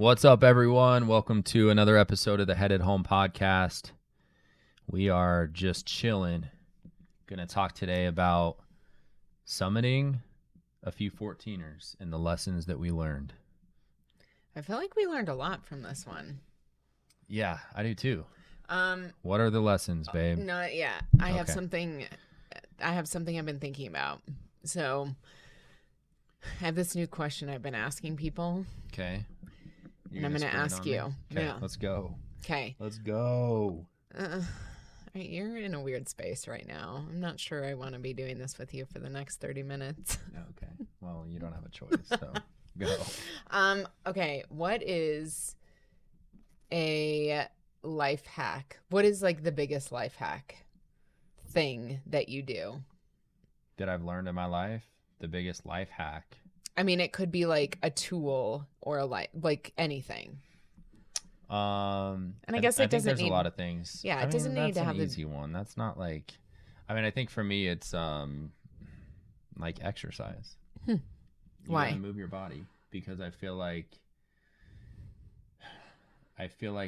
What's up, everyone? Welcome to another episode of the Headed Home podcast. We are just chilling. Going to talk today about summiting a few 14ers and the lessons that we learned. I feel like we learned a lot from this one. Yeah, I do too. What are the lessons, babe? Not yet. I have something I've been thinking about. So I have this new question I've been asking people. Okay. And I'm going to ask you. Okay, yeah. Let's go. Okay. Let's go. You're in a weird space right now. I'm not sure I want to be doing this with you for the next 30 minutes. Okay. Well, you don't have a choice, so go. Okay. What is a life hack? What is like the biggest life hack thing that you do? That I've learned in my life? The biggest life hack? I mean, it could be like a tool or a like anything. And I guess it doesn't think there's need a lot of things. Yeah, it doesn't need to have an easy one. That's not like, I think for me it's like exercise. You Why? gotta move your body because I feel like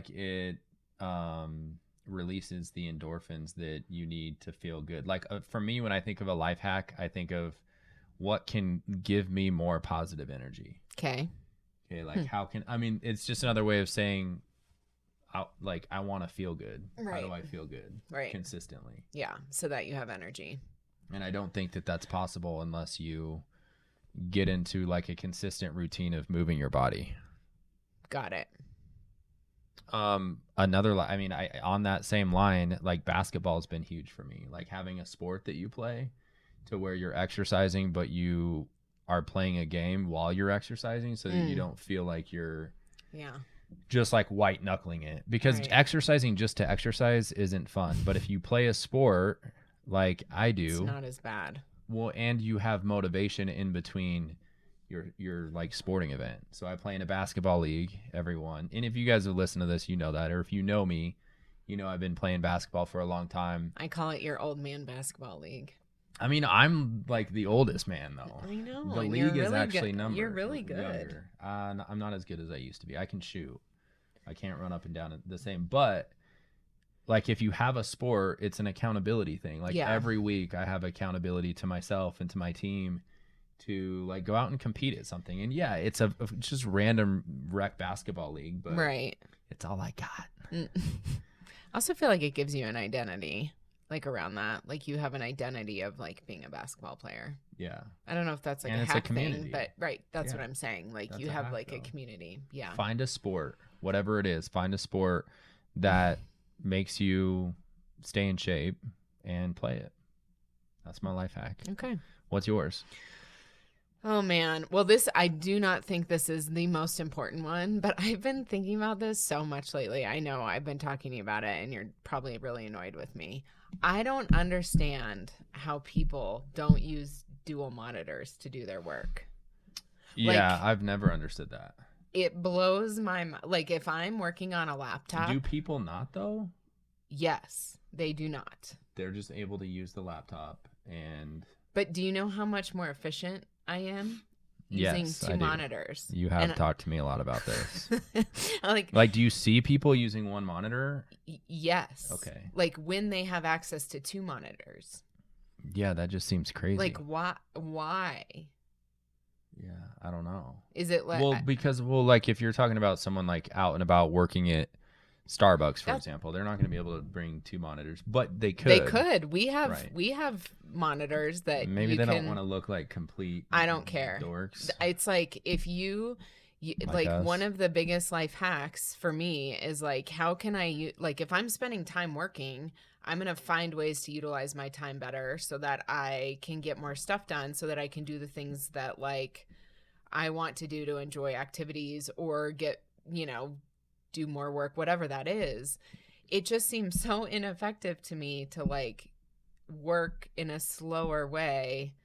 it releases the endorphins that you need to feel good. Like for me, when I think of a life hack, I think of what can give me more positive energy. Okay. Like how can, it's just another way of saying, I want to feel good. Right. How do I feel good? Right. Consistently. Yeah. So that you have energy. And I don't think that that's possible unless you get into like a consistent routine of moving your body. Got it. On that same line, like basketball has been huge for me. Like having a sport that you play to where you're exercising, but you are playing a game while you're exercising so that you don't feel like you're just like white knuckling it, because exercising just to exercise isn't fun. But if you play a sport like I do, it's not as bad. Well, and you have motivation in between your like sporting event. So I play in a basketball league, everyone. And if you guys have listened to this, you know that, or if you know me, you know I've been playing basketball for a long time. I call it your old man basketball league. I'm like the oldest man, though. I know. The league is actually numbered. You're really good. Younger. I'm not as good as I used to be. I can shoot. I can't run up and down the same. But, like, if you have a sport, it's an accountability thing. Like, every week I have accountability to myself and to my team to, like, go out and compete at something. And, yeah, it's a just random rec basketball league. But it's all I got. I also feel like it gives you an identity. Like around that, like you have an identity of like being a basketball player. Yeah. I don't know if that's like and a hack community thing, but that's what I'm saying. Like that's you have like a community. Yeah. Find a sport, whatever it is. Find a sport that makes you stay in shape and play it. That's my life hack. Okay. What's yours? Oh, man. Well, I do not think this is the most important one, but I've been thinking about this so much lately. I know I've been talking to you about it, and you're probably really annoyed with me. I don't understand how people don't use dual monitors to do their work. Yeah, I've never understood that. It blows my mind. Like, if I'm working on a laptop. Do people not, though? Yes, they do not. They're just able to use the laptop and... But do you know how much more efficient I am using two monitors? You have talked to me a lot about this. like, do you see people using one monitor? Yes. Okay. Like when they have access to two monitors. Yeah, that just seems crazy. Like why? Yeah, I don't know. Is it like because like if you're talking about someone like out and about working at Starbucks, for example, they're not going to be able to bring two monitors, but they could. They could. We have monitors that maybe they don't want to look like complete. I don't care. Dorks. It's like if you like us. One of the biggest life hacks for me is like how can I like if I'm spending time working, I'm going to find ways to utilize my time better so that I can get more stuff done, so that I can do the things that like I want to do to enjoy activities or get, do more work, whatever that is. It just seems so ineffective to me to like work in a slower way.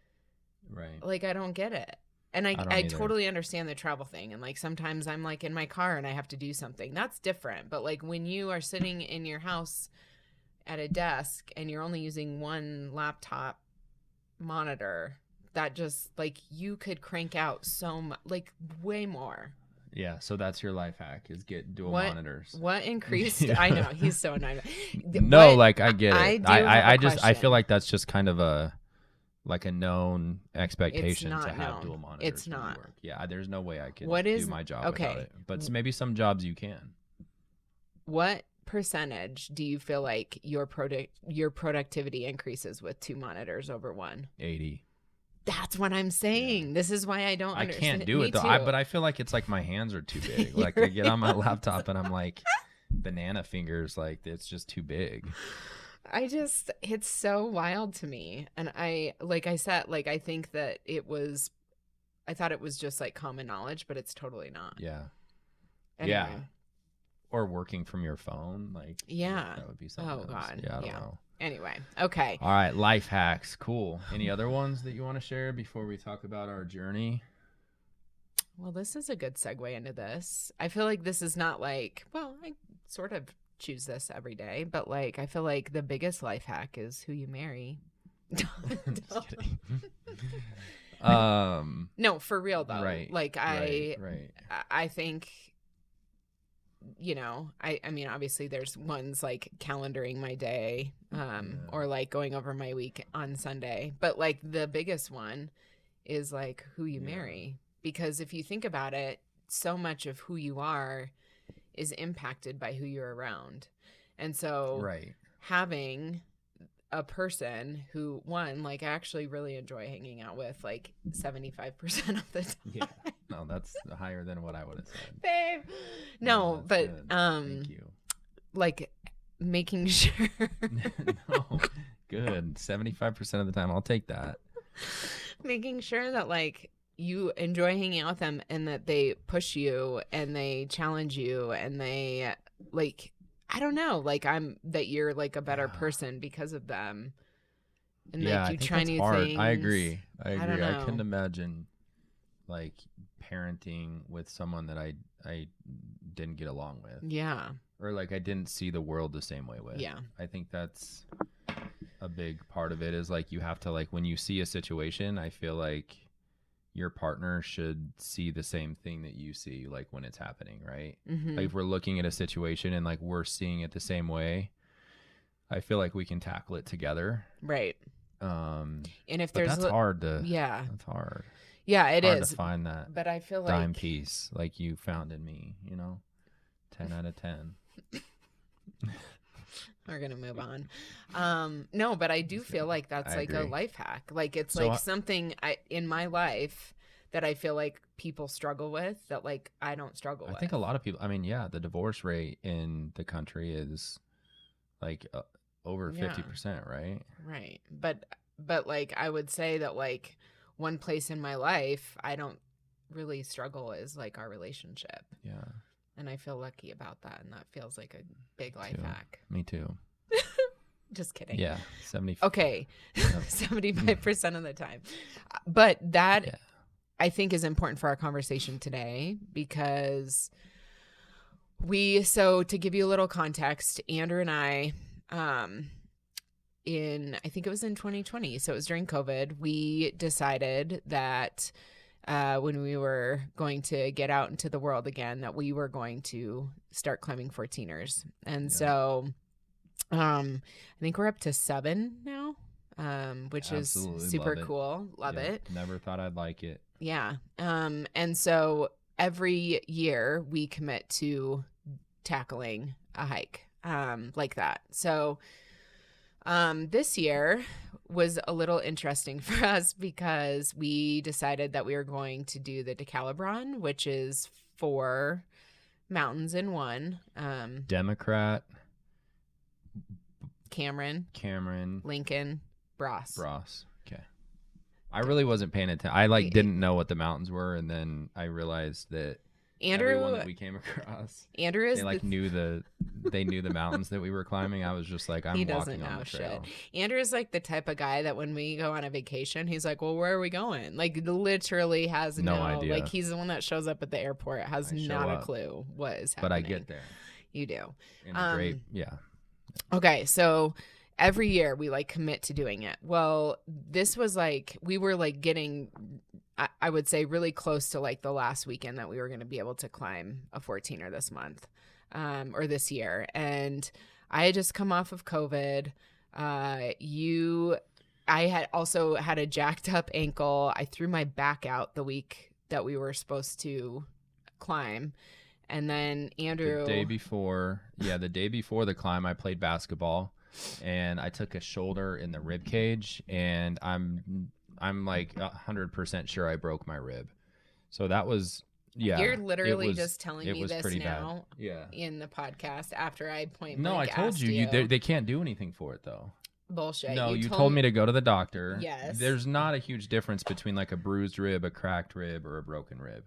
Right. Like, I don't get it. And I totally understand the travel thing. And like, sometimes I'm like in my car and I have to do something. That's different. But like when you are sitting in your house at a desk and you're only using one laptop monitor, that just like you could crank out so much, like way more. Yeah, so that's your life hack is get dual monitors. What increased? I know he's so annoying. No, like I get it. I feel question. like that's just kind of a known expectation to have known. dual monitors. It's not. Work. Yeah, there's no way I can do my job without it. But maybe some jobs you can. What percentage do you feel like your productivity increases with 2 monitors over one? 80. That's what I'm saying. Yeah. This is why I don't understand. I can't do it though. But I feel like it's like my hands are too big. Like I get on my laptop and I'm like banana fingers, like it's just too big. It's so wild to me. And I think that I thought it was just like common knowledge, but it's totally not. Yeah. Anyway. Yeah. Or working from your phone. Like, yeah. That would be something else. God. Yeah, I don't know. Anyway, okay. All right, life hacks. Cool. Any other ones that you want to share before we talk about our journey? Well, this is a good segue into this. I feel like this is not like, well, I sort of choose this every day, but like I feel like the biggest life hack is who you marry. Just kidding. No, for real though. Right. Like I think, you know, I mean, obviously there's ones like calendaring my day, or like going over my week on Sunday, but like the biggest one is like who you marry, because if you think about it, so much of who you are is impacted by who you're around. And so having a person who, one, like I actually really enjoy hanging out with like 75% of the time. Yeah. No, that's higher than what I would have said. Babe. No, but good. Thank you. Like making sure. No. Good. 75% of the time I'll take that. Making sure that like you enjoy hanging out with them and that they push you and they challenge you and they like, I don't know, like that you're like a better person because of them. And like you try new things. I agree. I couldn't imagine like parenting with someone that I didn't get along with. Yeah. Or like I didn't see the world the same way with. Yeah. I think that's a big part of it is like you have to like when you see a situation, I feel like your partner should see the same thing that you see like when it's happening, right? Mm-hmm. Like if we're looking at a situation and like we're seeing it the same way, I feel like we can tackle it together. Right. And if there's that's hard to that's hard. Yeah, it is to find that. But I feel dime piece like you found in me, you know. 10 out of 10. We're gonna move on. No, but I do feel like that's like a life hack. Like it's like something in my life that I feel like people struggle with that like I don't struggle with. I think a lot of people. I mean, yeah, the divorce rate in the country is like over 50%, right? Right, but like I would say that like one place in my life I don't really struggle is like our relationship. Yeah. And I feel lucky about that, and that feels like a big life hack. Me too. Just kidding. Yeah, 75%. Okay, 75% of the time. But that I think is important for our conversation today because so to give you a little context, Andrew and I, I think it was in 2020, so it was during COVID, we decided that when we were going to get out into the world again, that we were going to start climbing 14ers. And so I think we're up to 7 now, which Absolutely is super cool. Love it. Never thought I'd like it. Yeah. And so every year we commit to tackling a hike like that. So this year was a little interesting for us because we decided that we were going to do the Decalibron, which is 4 mountains in one. Democrat, Cameron, Lincoln, Bros. Okay. I really wasn't paying attention. I didn't know what the mountains were, and then I realized that everyone that we came across, Andrew is knew the mountains that we were climbing. I was just like, I'm walking on the trail. Andrew is like the type of guy that when we go on a vacation, he's like, well, where are we going? Like literally has no idea. Like he's the one that shows up at the airport, has not a clue what is happening. But I get there. You do. In a great, Okay, so every year we like commit to doing it. Well, this was like, we were like getting, I would say, really close to like the last weekend that we were going to be able to climb a 14er this month, or this year. And I had just come off of COVID. I had also had a jacked up ankle. I threw my back out the week that we were supposed to climb. And then Andrew, the day before the climb, I played basketball and I took a shoulder in the rib cage, and I'm like 100% sure I broke my rib. So that was, yeah. You're literally just telling me this now, yeah, in the podcast after I point No, I blank told asked you they can't do anything for it though. Bullshit. No, you told me to go to the doctor. Yes. There's not a huge difference between like a bruised rib, a cracked rib, or a broken rib,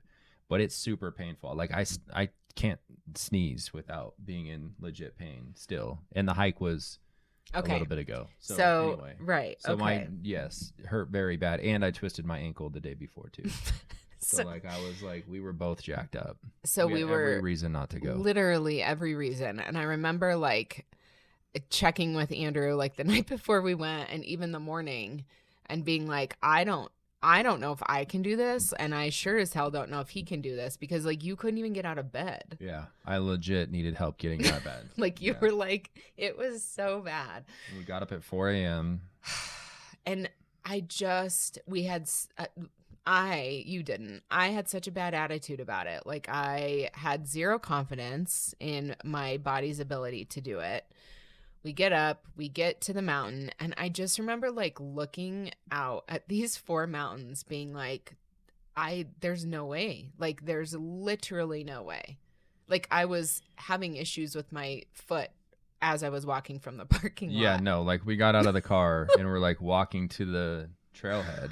but it's super painful. Like I can't sneeze without being in legit pain still. And the hike was a little bit ago. So anyway. Right. So hurt very bad. And I twisted my ankle the day before too. So like I was like, we were both jacked up. So we were every reason not to go. Literally every reason. And I remember like checking with Andrew like the night before we went, and even the morning, and being like, I don't know if I can do this, and I sure as hell don't know if he can do this, because like you couldn't even get out of bed. Yeah, I legit needed help getting out of bed. Like you were like, it was so bad. We got up at 4 a.m. And you didn't. I had such a bad attitude about it. Like I had zero confidence in my body's ability to do it. We get up, we get to the mountain, and I just remember like looking out at these 4 mountains being like, there's no way. Like there's literally no way. Like I was having issues with my foot as I was walking from the parking lot. Yeah, no, like we got out of the car and we're like walking to the trailhead.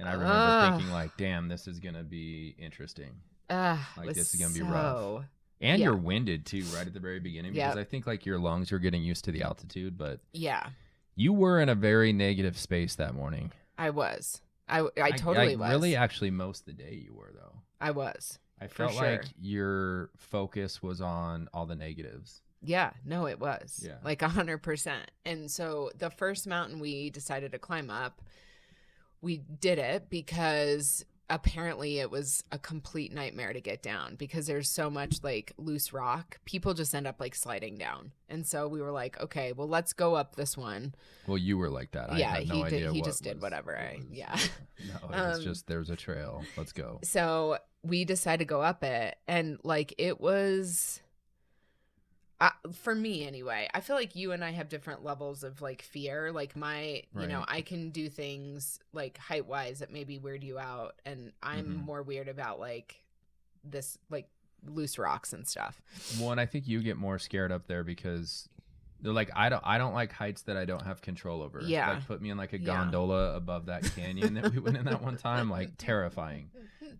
And I remember thinking like, damn, this is going to be interesting. Like this is going to be rough. And you're winded too, right at the very beginning, because I think like your lungs are getting used to the altitude. But yeah, you were in a very negative space that morning. I was. I totally was. Really, actually, most of the day you were though. I was. I felt like your focus was on all the negatives. Yeah, no, it was. Yeah, like 100%. And so the first mountain we decided to climb up, we did it because apparently it was a complete nightmare to get down, because there's so much like loose rock. People just end up like sliding down. And so we were like, okay, well, let's go up this one. Well, you were like that. Yeah, I had no idea. He just did whatever. No, it was just, there's a trail. Let's go. So we decided to go up it. And like, it was, for me anyway, I feel like you and I have different levels of like fear. Like you know, I can do things like height wise that maybe weird you out, and I'm more weird about like this, like loose rocks and stuff. Well, and I think you get more scared up there because they're like, I don't like heights that I don't have control over. Yeah, like put me in like a gondola above that canyon that we went in that one time, like terrifying.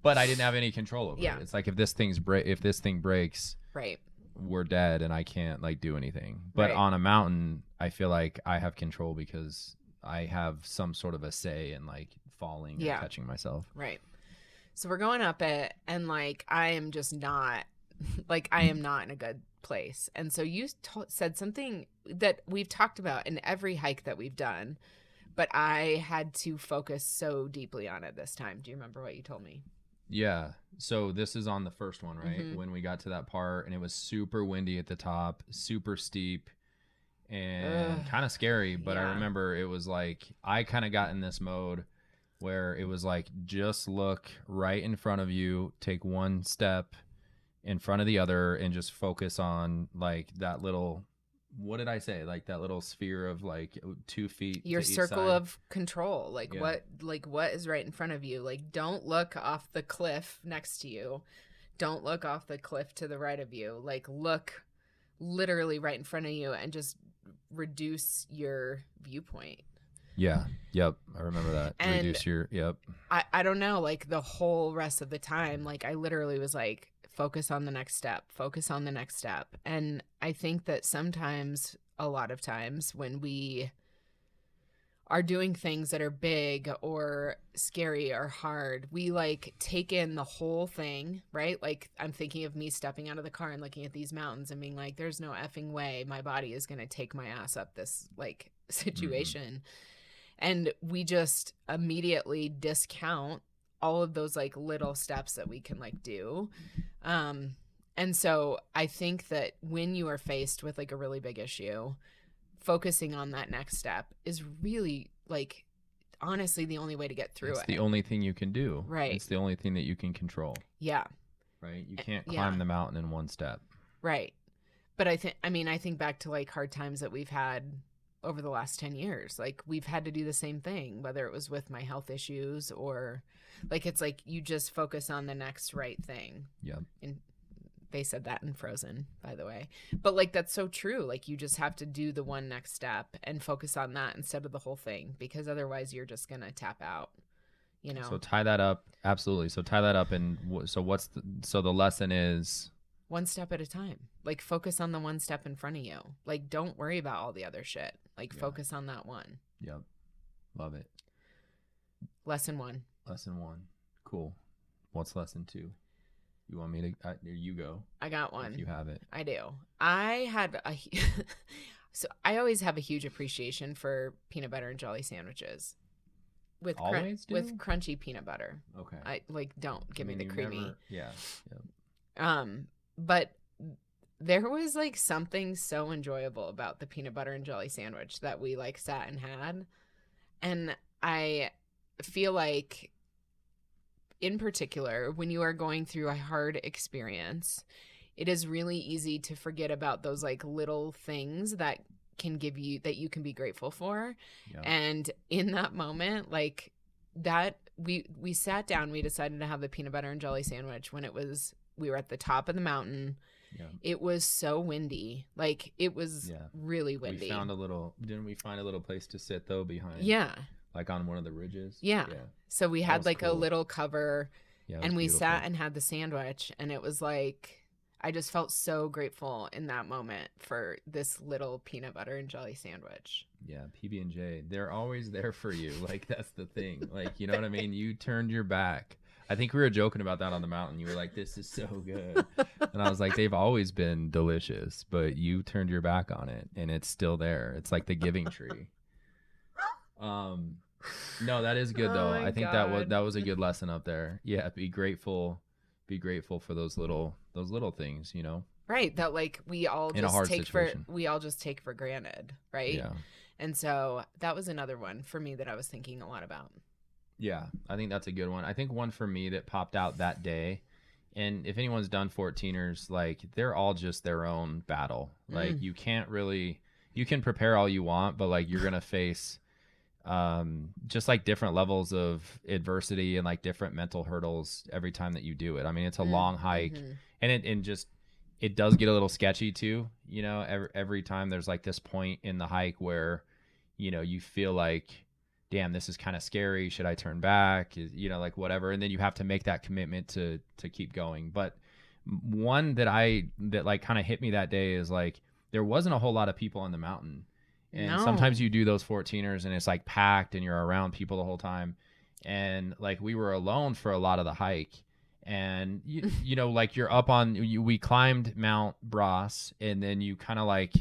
But I didn't have any control over it. It's like if this thing breaks, right, we're dead and I can't like do anything. But on a mountain, I feel like I have control because I have some sort of a say in like falling and catching myself. Right. So we're going up it, and like I am just not, like I am not in a good place. And so you said something that we've talked about in every hike that we've done, but I had to focus so deeply on it this time. Do you remember what you told me? Yeah. So this is on the first one, right? When we got to that part, and it was super windy at the top, super steep, and kind of scary. But I remember it was like, I kind of got in this mode where it was like, just look right in front of you, take one step in front of the other, and just focus on like that little, what did I say? Like that little sphere of like 2 feet. Your circle of control. Like what is right in front of you? Like don't look off the cliff next to you. Don't look off the cliff to the right of you. Like look literally right in front of you and just reduce your viewpoint. Yeah. Yep. I remember that. And reduce your, yep. I don't know, like the whole rest of the time, like I literally was like, focus on the next step, focus on the next step. And I think that sometimes, a lot of times when we are doing things that are big or scary or hard, we like take in the whole thing, right? Like I'm thinking of me stepping out of the car and looking at these mountains and being like, there's no effing way my body is going to take my ass up this like situation. And we just immediately discount all of those like little steps that we can like do. And so I think that when you are faced with like a really big issue, focusing on that next step is really like honestly the only way to get through it. It's the only thing you can do. Right. It's the only thing that you can control. Yeah. Right. You can't climb the mountain in one step. Right. But I think back to like hard times that we've had over the last 10 years. Like we've had to do the same thing, whether it was with my health issues or like, it's like you just focus on the next right thing. Yeah. And they said that in Frozen, by the way. But like that's so true. Like you just have to do the one next step and focus on that instead of the whole thing, because otherwise you're just going to tap out, you know. So tie that up. Absolutely. So tie that up, and so the lesson is one step at a time. Like focus on the one step in front of you. Like don't worry about all the other shit. Like focus on that one. Yep. Love it. Lesson 1. Lesson 1. Cool. What's lesson 2? You want me to? You go. I got one. If you have it. I do. I had so I always have a huge appreciation for peanut butter and jelly sandwiches. With with crunchy peanut butter. Okay. I like don't give me the creamy. Yeah. But there was like something so enjoyable about the peanut butter and jelly sandwich that we like sat and had, and I feel like, in particular, when you are going through a hard experience, it is really easy to forget about those like little things that can give you, that you can be grateful for. Yeah. And in that moment, like that, we sat down, we decided to have the peanut butter and jelly sandwich when we were at the top of the mountain. Yeah. It was so windy. Like it was really windy. Didn't we find a little place to sit though behind? Yeah. Like on one of the ridges? Yeah. So we had like cool. a little cover, and we beautiful. sat and had the sandwich, and it was like, I just felt so grateful in that moment for this little peanut butter and jelly sandwich. Yeah, PB&J, they're always there for you. Like that's the thing. Like, you know what I mean? You turned your back. I think we were joking about that on the mountain. You were like, this is so good. And I was like, they've always been delicious, but you turned your back on it and it's still there. It's like the giving tree. No, that is good though. I think that was a good lesson up there. Yeah, be grateful for those little things, you know. Right, that like we all just take for granted, right? Yeah. And so that was another one for me that I was thinking a lot about. Yeah, I think that's a good one. I think one for me that popped out that day, and if anyone's done 14ers, like they're all just their own battle. Like you can prepare all you want, but like you're going to face just like different levels of adversity and like different mental hurdles every time that you do it. I mean, it's a long hike, and it does get a little sketchy too. You know, every time there's like this point in the hike where, you know, you feel like, damn, this is kind of scary. Should I turn back? You know, like whatever. And then you have to make that commitment to keep going. But one that like kind of hit me that day is like, there wasn't a whole lot of people on the mountain. And sometimes you do those 14ers and it's like packed and you're around people the whole time. And like we were alone for a lot of the hike. And you know, like you're up on, we climbed Mount Bras, and then you kind of like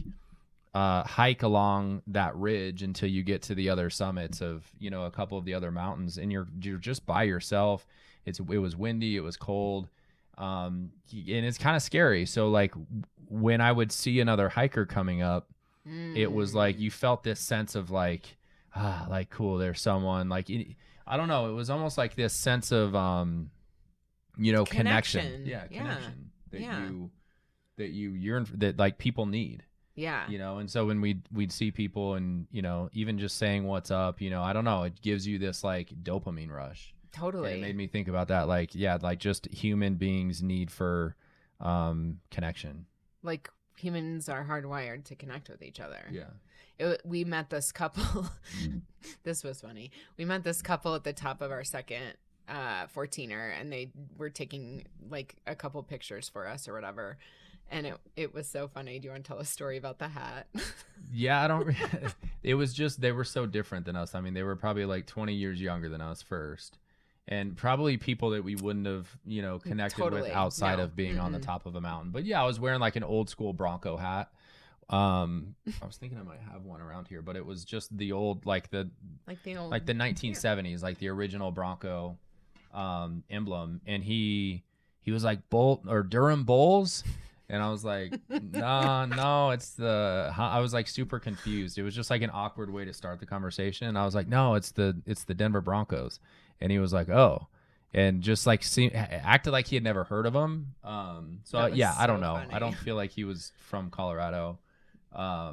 hike along that ridge until you get to the other summits of, you know, a couple of the other mountains, and you're just by yourself. It was windy, it was cold, and it's kind of scary. So like when I would see another hiker coming up, it was like you felt this sense of like, like cool, there's someone. Like I don't know, it was almost like this sense of you know, connection. Yeah, connection that you yearn for, that like people need. Yeah. You know, and so when we'd see people, and, you know, even just saying what's up, you know, I don't know, it gives you this like dopamine rush. Totally. And it made me think about that. Like, yeah, like just human beings need for connection. Like humans are hardwired to connect with each other. Yeah. We met this couple. This was funny. We met this couple at the top of our second 14er, and they were taking like a couple pictures for us or whatever. And it was so funny. Do you want to tell a story about the hat? Yeah, I don't. It was just they were so different than us. I mean, they were probably like 20 years younger than us first, and probably people that we wouldn't have, connected with Totally. outside No. of being on the Mm-mm. top of a mountain. But yeah, I was wearing like an old school Bronco hat. I was thinking I might have one around here, but it was just the old, like the Like the 1970s, like the original Bronco emblem, and he was like Bolt or Durham Bulls. And I was like, no, it's I was like super confused. It was just like an awkward way to start the conversation. And I was like, no, it's the Denver Broncos. And he was like, oh, and just like acted like he had never heard of them. So yeah, I don't know. Funny. I don't feel like he was from Colorado.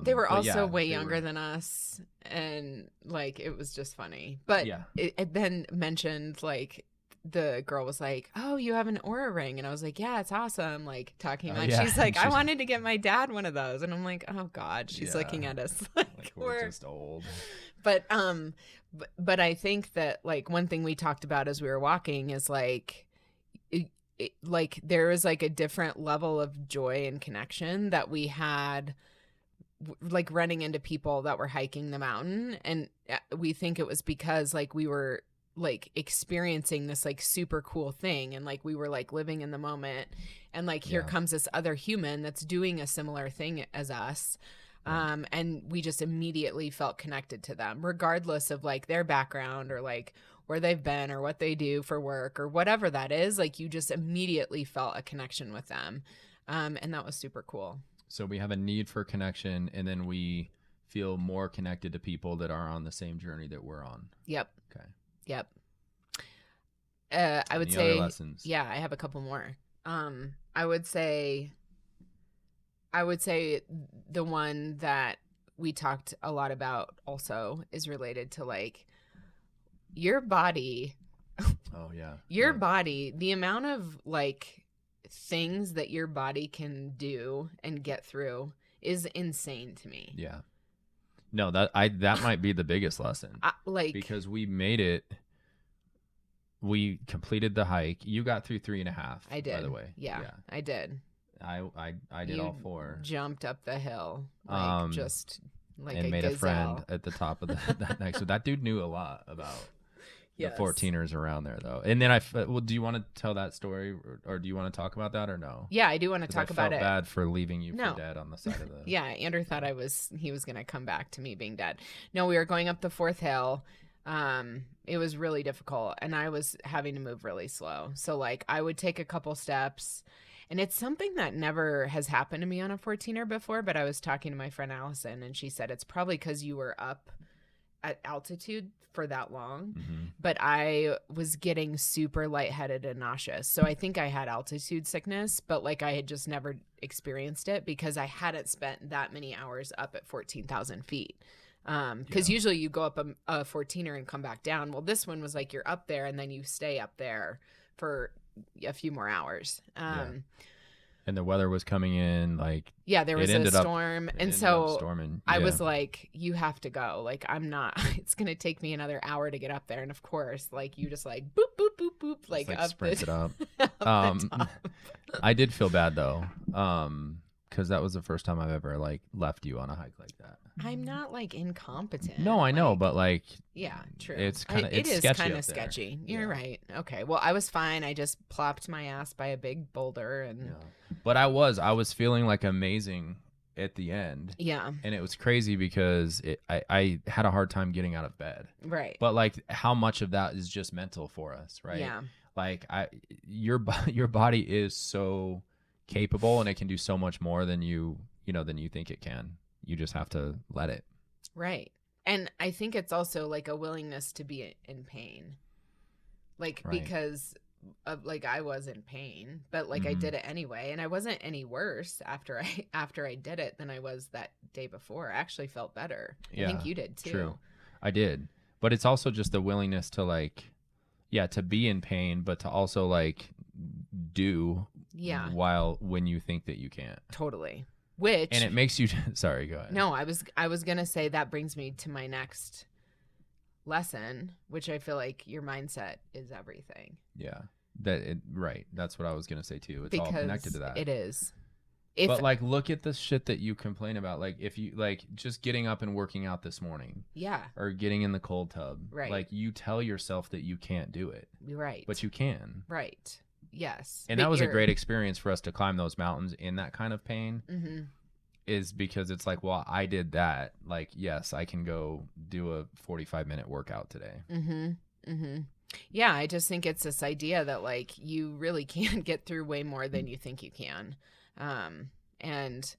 They were also yeah, way younger than us, and like it was just funny. But yeah, it then mentioned like the girl was like, "Oh, you have an Aura ring," and I was like, "Yeah, it's awesome." Like talking about, yeah. She's like, "I wanted to get my dad one of those," and I'm like, "Oh God," she's looking at us like we're just old. But but I think that like one thing we talked about as we were walking is like. Like there was like a different level of joy and connection that we had like running into people that were hiking the mountain, and we think it was because like we were like experiencing this like super cool thing, and like we were like living in the moment, and like here comes this other human that's doing a similar thing as us. And we just immediately felt connected to them regardless of like their background or like where they've been or what they do for work or whatever that is. Like you just immediately felt a connection with them, and that was super cool. So we have a need for connection, and then we feel more connected to people that are on the same journey that we're on. Yep. Okay. Yep. I would say, other lessons? Yeah, I have a couple more. I would say the one that we talked a lot about also is related to like your body. Oh yeah. Your body, the amount of like things that your body can do and get through is insane to me. Yeah. No, that might be the biggest lesson. Because we made it. We completed the hike. You got through 3.5. I did. By the way. Yeah. I did. I did all 4. Jumped up the hill, like just like and a made gazelle. a friend at the top of that next. So that dude knew a lot about the 14ers around there, though. And then do you want to tell that story, or do you want to talk about that, or no? Yeah, I do want to talk about it. I felt bad for leaving you for dead on the side of the. Yeah, Andrew thought he was gonna come back to me being dead. No, we were going up the 4th hill. It was really difficult, and I was having to move really slow. So like I would take a couple steps. And it's something that never has happened to me on a 14er before, but I was talking to my friend Allison, and she said it's probably because you were up at altitude for that long. Mm-hmm. But I was getting super lightheaded and nauseous. So I think I had altitude sickness, but like I had just never experienced it because I hadn't spent that many hours up at 14,000 feet. Because usually you go up a 14er and come back down. Well, this one was like you're up there and then you stay up there for a few more hours. And the weather was coming in, like there was a storm, and so I was like, "You have to go." Like I'm not. It's gonna take me another hour to get up there, and of course, like you just like boop boop boop boop, like up sprint it up. up I did feel bad though, because that was the first time I've ever like left you on a hike like that. I'm not like incompetent. No, I know, but like, yeah, true. It's kind of it is kind of sketchy. You're right. Okay, well, I was fine. I just plopped my ass by a big boulder, and but I was feeling like amazing at the end. Yeah, and it was crazy because I had a hard time getting out of bed. Right. But like, how much of that is just mental for us, right? Yeah. Like your body is so capable, and it can do so much more than you think it can. You just have to let it. Right. And I think it's also like a willingness to be in pain. Like, because of, like I was in pain, but like I did it anyway, and I wasn't any worse after I did it than I was that day before. I actually felt better. I think you did too. True. I did. But it's also just the willingness to like, to be in pain, but to also like do when you think that you can't. Totally. And it makes you sorry, go ahead. No, I was gonna say that brings me to my next lesson, which I feel like your mindset is everything. Yeah. Right. That's what I was gonna say too. It's all connected to that. It is. But like, look at the shit that you complain about. Like, if you like just getting up and working out this morning, or getting in the cold tub, right? Like, you tell yourself that you can't do it, right? But you can, right? Yes. And that was a great experience for us to climb those mountains in that kind of pain. Mm-hmm. Is because it's like, well, I did that. Like, yes, I can go do a 45-minute workout today. Mm-hmm. Mm-hmm. Yeah, I just think it's this idea that like you really can get through way more than you think you can. And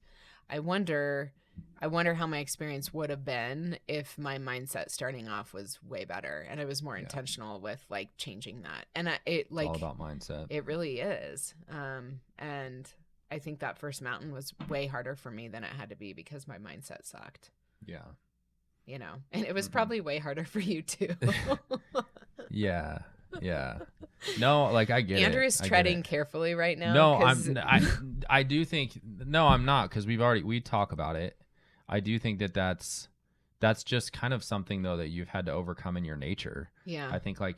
I wonder how my experience would have been if my mindset starting off was way better and I was more intentional with like changing that. And it's all about mindset. It really is. And I think that first mountain was way harder for me than it had to be because my mindset sucked. Yeah. You know, and it was probably way harder for you too. Yeah. Yeah. No, like I get Andrew it. is treading carefully right now. No, I do think, no, I'm not, because we talk about it. I do think that's just kind of something though that you've had to overcome in your nature. Yeah. I think like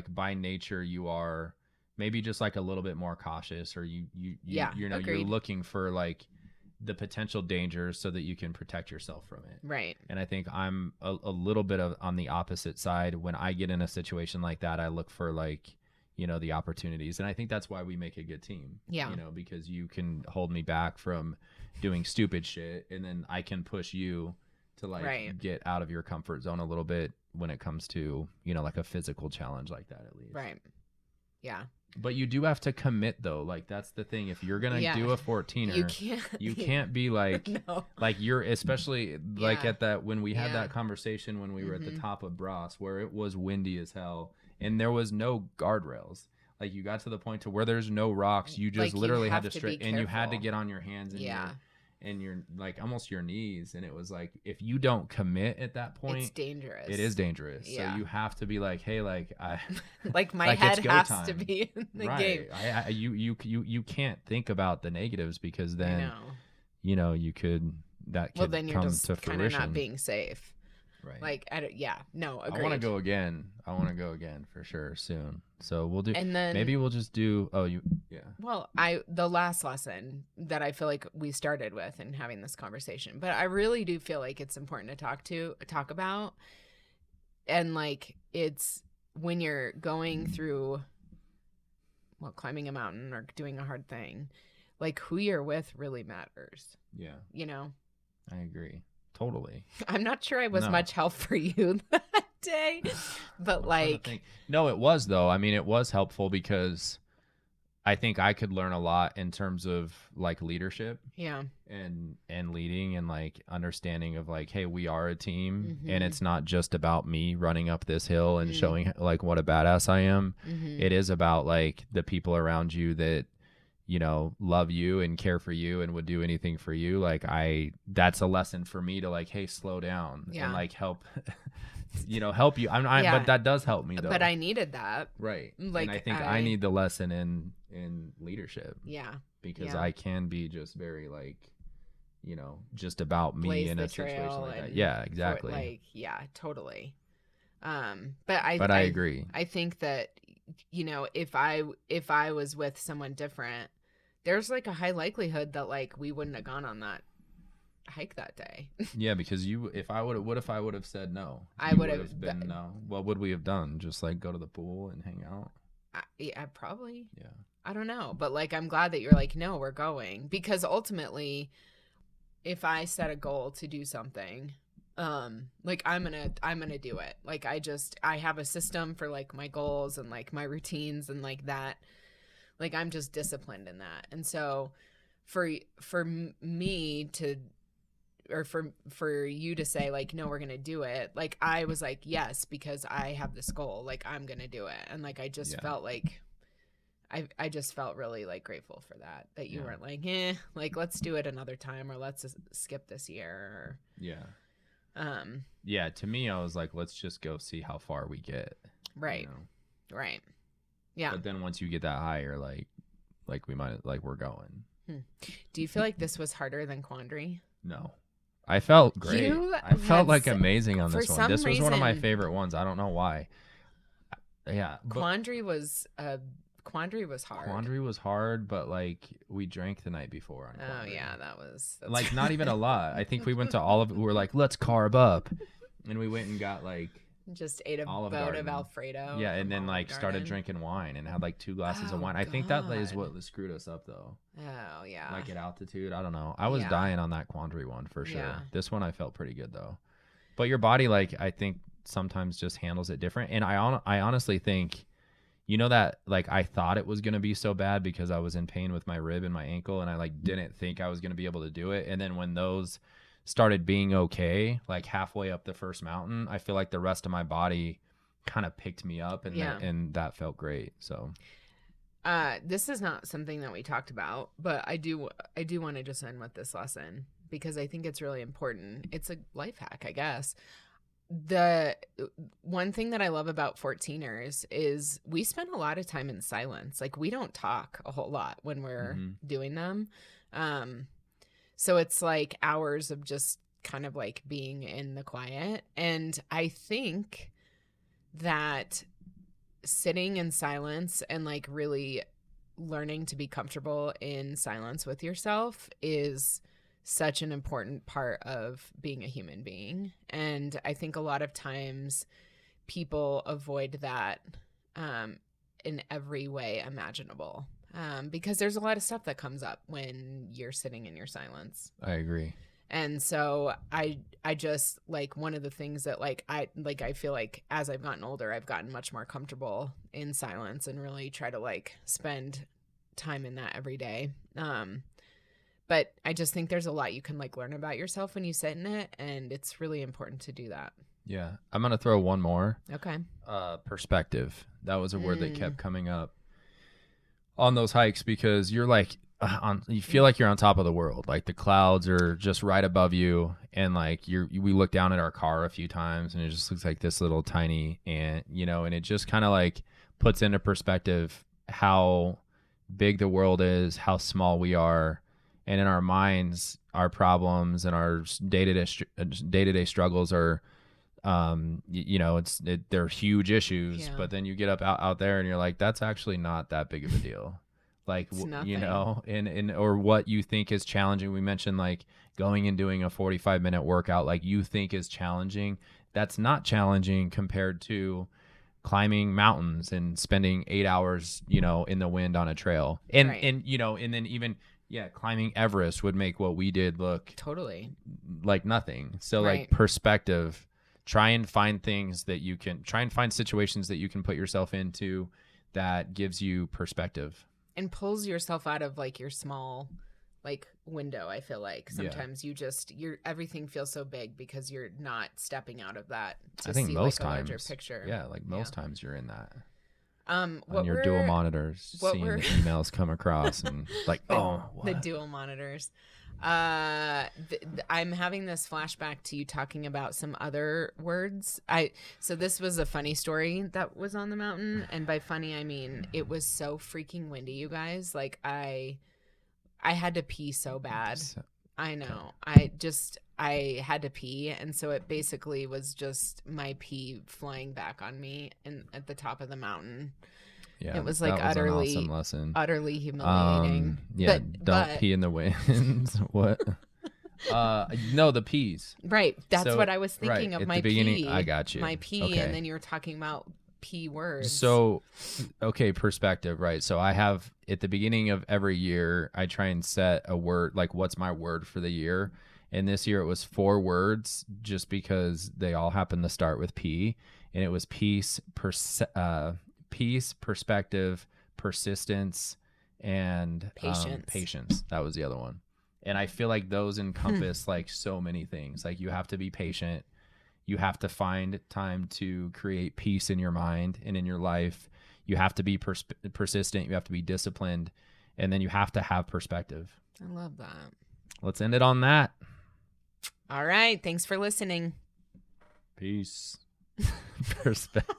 by nature you are maybe just like a little bit more cautious, or you know, agreed. You're looking for like the potential dangers so that you can protect yourself from it. Right. And I think I'm a little bit on the opposite side. When I get in a situation like that, I look for like, you know, the opportunities. And I think that's why we make a good team. Yeah. You know, because you can hold me back from doing stupid shit, and then I can push you to like get out of your comfort zone a little bit when it comes to, you know, like a physical challenge like that, at least. Right. Yeah. But you do have to commit though. Like, that's the thing. If you're going to do a 14er, you can't be like, like you're, especially like at that, when we had that conversation, when we were at the top of Bras, where it was windy as hell and there was no guardrails. Like, you got to the point to where there's no rocks. You just literally had to straight, and you had to get on your hands and your like almost your knees. And it was like, if you don't commit at that point, it's dangerous. It is dangerous. Yeah. So you have to be like, hey, like I like my head has to be in the game. You can't think about the negatives, because then you know you could then you're come just to kind fruition. of not being safe. Right. Like, agreed. I want to go again. For sure soon. So we'll do, and then maybe we'll just do, Well, the last lesson that I feel like we started with in having this conversation, but I really do feel like it's important to talk about. And like, it's when you're going through, well, climbing a mountain or doing a hard thing, like who you're with really matters. Yeah. You know? I agree. Totally. I'm not sure I was much help for you that day, but like, no, it was though. I mean, it was helpful because I think I could learn a lot in terms of like leadership. Yeah. And leading, and like understanding of like, hey, we are a team, and it's not just about me running up this hill and showing like what a badass I am. It is about like the people around you that, you know, love you and care for you and would do anything for you. Like, that's a lesson for me to like, hey, slow down and like help, help you. But that does help me though. But I needed that. Right. Like, and I think I need the lesson in leadership. Yeah. Because I can be just very like, you know, just about me in a situation like that. Yeah, exactly. Totally. But I agree. I think that, you know, if I was with someone different, there's like a high likelihood that like we wouldn't have gone on that hike that day. Yeah, because if I would have said no? I would have been no. What would we have done? Just like go to the pool and hang out? Yeah, probably. Yeah. I don't know, but like I'm glad that you're like, no, we're going, because ultimately, if I set a goal to do something, like I'm gonna do it. Like I have a system for like my goals and like my routines and like that, like I'm just disciplined in that. And so for me to, or for you to say like, no, we're gonna do it, like I was like, yes, because I have this goal, like I'm gonna do it. And like I just felt like I just felt really like grateful for that you weren't like, like let's do it another time, or let's skip this year, or to me I was like, let's just go see how far we get. Right. You know? Right. Yeah. But then once you get that higher, like we might, like we're going. Do you feel like this was harder than Quandary? No. I felt great. I felt like amazing on this one. This was one of my favorite ones. I don't know why. Yeah. Quandary was a Quandary was hard. Quandary was hard, but like we drank the night before on Quandary. Oh yeah, that's like not even a lot. I think we went to Olive. We were like, let's carb up, and we went and got like just ate a Olive boat Garden. of Alfredo. Yeah, and then Olive like Garden. started drinking wine and had like 2 glasses of wine. I think that is what screwed us up though. Oh yeah. Like at altitude, I don't know. I was dying on that Quandary one for sure. Yeah. This one I felt pretty good though. But your body, like I think sometimes just handles it different. And I honestly think, you know, that like I thought it was gonna be so bad because I was in pain with my rib and my ankle, and I like didn't think I was gonna be able to do it. And then when those started being okay, like halfway up the first mountain, I feel like the rest of my body kind of picked me up, and that felt great. So this is not something that we talked about, but I do want to just end with this lesson because I think it's really important. It's a life hack, I guess. The one thing that I love about 14ers is we spend a lot of time in silence. Like we don't talk a whole lot when we're doing them. So it's like hours of just kind of like being in the quiet. And I think that sitting in silence and like really learning to be comfortable in silence with yourself is such an important part of being a human being. And I think a lot of times people avoid that in every way imaginable because there's a lot of stuff that comes up when you're sitting in your silence. I agree. And so I just like one of the things that I feel like as I've gotten older, I've gotten much more comfortable in silence and really try to like spend time in that every day. But I just think there's a lot you can like learn about yourself when you sit in it, and it's really important to do that. Yeah. I'm going to throw one more. Okay. Perspective. That was a word that kept coming up on those hikes because you're like, you feel like you're on top of the world. Like the clouds are just right above you, and like we look down at our car a few times and it just looks like this little tiny ant, you know, and it just kind of like puts into perspective how big the world is, how small we are. And in our minds, our problems and our day-to-day struggles are, you know, they're huge issues. But then you get up out there and you're like, that's actually not that big of a deal. Like, you know, or what you think is challenging. We mentioned like going and doing a 45-minute workout, like you think is challenging. That's not challenging compared to climbing mountains and spending 8 hours, you know, in the wind on a trail. And you know, and then even climbing Everest would make what we did look totally like nothing. So like perspective, try and find situations that you can put yourself into that gives you perspective and pulls yourself out of like your small like window. I feel like sometimes everything feels so big because you're not stepping out of that to see like a larger picture. Yeah, like most times you're in that. On your dual monitors, seeing the emails come across and like, the dual monitors. I'm having this flashback to you talking about some other words. So this was a funny story that was on the mountain, and by funny I mean it was so freaking windy, you guys. Like I had to pee so bad. I know. I had to pee, and so it basically was just my pee flying back on me and at the top of the mountain. Yeah, it was like utterly, an awesome lesson. Utterly humiliating. Don't pee in the wind. What? No, the peas. Right, that's what I was thinking of. At my the beginning, pee. I got you. My pee, okay. And then you were talking about pee words. So, okay, perspective, right? So I have at the beginning of every year, I try and set a word, like what's my word for the year. And this year it was 4 words, just because they all happen to start with P, and it was peace, perspective, persistence, and patience. That was the other one. And I feel like those encompass like so many things. Like you have to be patient. You have to find time to create peace in your mind and in your life. You have to be persistent. You have to be disciplined. And then you have to have perspective. I love that. Let's end it on that. All right. Thanks for listening. Peace. Perspective.